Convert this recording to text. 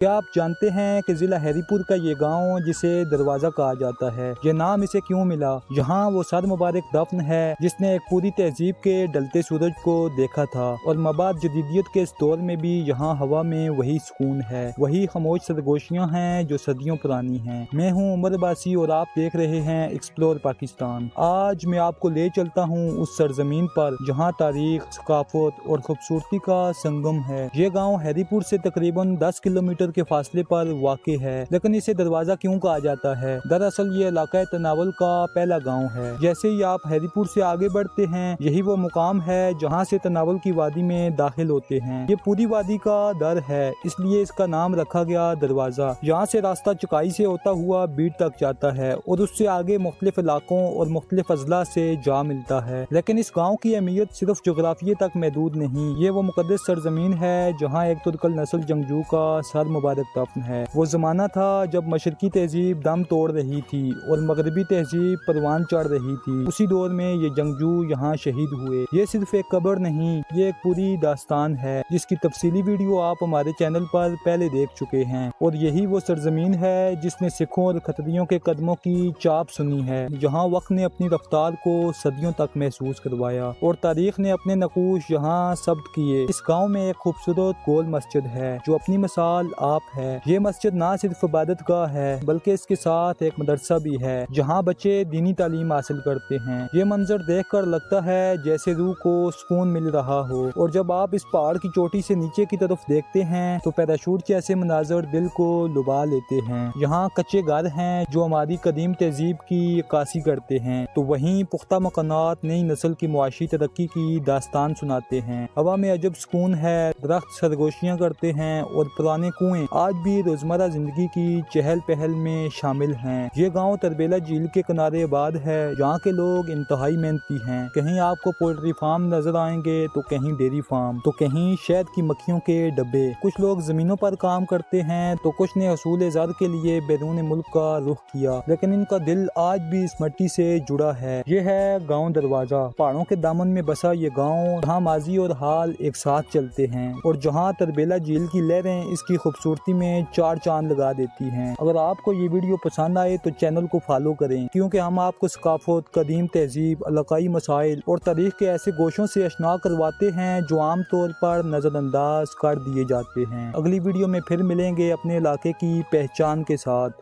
کیا آپ جانتے ہیں کہ ضلع ہری پور کا یہ گاؤں جسے دروازہ کہا جاتا ہے، یہ نام اسے کیوں ملا؟ یہاں وہ سر مبارک دفن ہے جس نے ایک پوری تہذیب کے ڈلتے سورج کو دیکھا تھا، اور مابعد جدیدیت کے اس دور میں بھی یہاں ہوا میں وہی سکون ہے، وہی خاموش سرگوشیاں ہیں جو صدیوں پرانی ہیں۔ میں ہوں عمر عباسی اور آپ دیکھ رہے ہیں ایکسپلور پاکستان۔ آج میں آپ کو لے چلتا ہوں اس سرزمین پر جہاں تاریخ، ثقافت اور خوبصورتی کا سنگم ہے۔ یہ گاؤں ہری پور سے تقریباً 10 کلومیٹر کے فاصلے پر واقع ہے، لیکن اسے دروازہ کیوں کہا جاتا ہے؟ دراصل یہ علاقہ تناول کا پہلا گاؤں ہے۔ جیسے ہی آپ ہری پور سے آگے بڑھتے ہیں، یہی وہ مقام ہے جہاں سے تناول کی وادی میں داخل ہوتے ہیں۔ یہ پوری وادی کا در ہے، اس لیے اس کا نام رکھا گیا دروازہ۔ یہاں سے راستہ چکائی سے ہوتا ہوا بیڑ تک جاتا ہے اور اس سے آگے مختلف علاقوں اور مختلف اضلاع سے جا ملتا ہے۔ لیکن اس گاؤں کی اہمیت صرف جغرافیے تک محدود نہیں، یہ وہ مقدس سرزمین ہے جہاں ایک ترکل نسل جنگجو کا سر مبارک دفن ہے۔ وہ زمانہ تھا جب مشرقی تہذیب دم توڑ رہی تھی اور مغربی تہذیب پروان چڑھ رہی تھی۔ اسی دور میں یہ جنگجو یہاں شہید ہوئے۔ یہ صرف ایک قبر نہیں، یہ ایک پوری داستان ہے جس کی تفصیلی ویڈیو آپ ہمارے چینل پر پہلے دیکھ چکے ہیں، اور یہی وہ سرزمین ہے جس نے سکھوں اور کھتریوں کے قدموں کی چاپ سنی ہے، جہاں وقت نے اپنی رفتار کو صدیوں تک محسوس کروایا اور تاریخ نے اپنے نقوش یہاں ثبت کیے۔ اس گاؤں میں ایک خوبصورت گول مسجد ہے جو اپنی مثال آپ ہے۔ یہ مسجد نہ صرف عبادت گاہ ہے بلکہ اس کے ساتھ ایک مدرسہ بھی ہے جہاں بچے دینی تعلیم حاصل کرتے ہیں۔ یہ منظر دیکھ کر لگتا ہے جیسے روح کو سکون مل رہا ہو، اور جب آپ اس پہاڑ کی چوٹی سے نیچے کی طرف دیکھتے ہیں تو پیراشوٹ جیسے مناظر دل کو لبھا لیتے ہیں۔ یہاں کچے گھر ہیں جو ہماری قدیم تہذیب کی عکاسی کرتے ہیں، تو وہیں پختہ مکانات نئی نسل کی معاشی ترقی کی داستان سناتے ہیں۔ ہوا میں عجب سکون ہے، درخت سرگوشیاں کرتے ہیں اور پرانے کنویں آج بھی روزمرہ زندگی کی چہل پہل میں شامل ہیں۔ یہ گاؤں تربیلا جھیل کے کنارے آباد ہے، یہاں کے لوگ انتہائی محنتی ہیں۔ کہیں آپ کو پولٹری فارم نظر آئیں گے تو کہیں ڈیری فارم، تو کہیں شہد کی مکھیوں کے ڈبے۔ کچھ لوگ زمینوں پر کام کرتے ہیں تو کچھ نے حصول زر کے لیے بیرون ملک کا رخ کیا، لیکن ان کا دل آج بھی اس مٹی سے جڑا ہے۔ یہ ہے گاؤں دروازہ، پہاڑوں کے دامن میں بسا یہ گاؤں جہاں ماضی اور حال ایک ساتھ چلتے ہیں، اور جہاں تربیلا جھیل کی لہریں اس کی خوبصورتی میں چار چاند لگا دیتی ہیں۔ اگر آپ کو یہ ویڈیو پسند آئے تو چینل کو فالو کریں، کیونکہ ہم آپ کو ثقافت، قدیم تہذیب، علاقائی مسائل اور تاریخ کے ایسے گوشوں سے آشنا کرواتے ہیں جو عام طور پر نظر انداز کر دیے جاتے ہیں۔ اگلی ویڈیو میں پھر ملیں گے اپنے علاقے کی پہچان کے ساتھ۔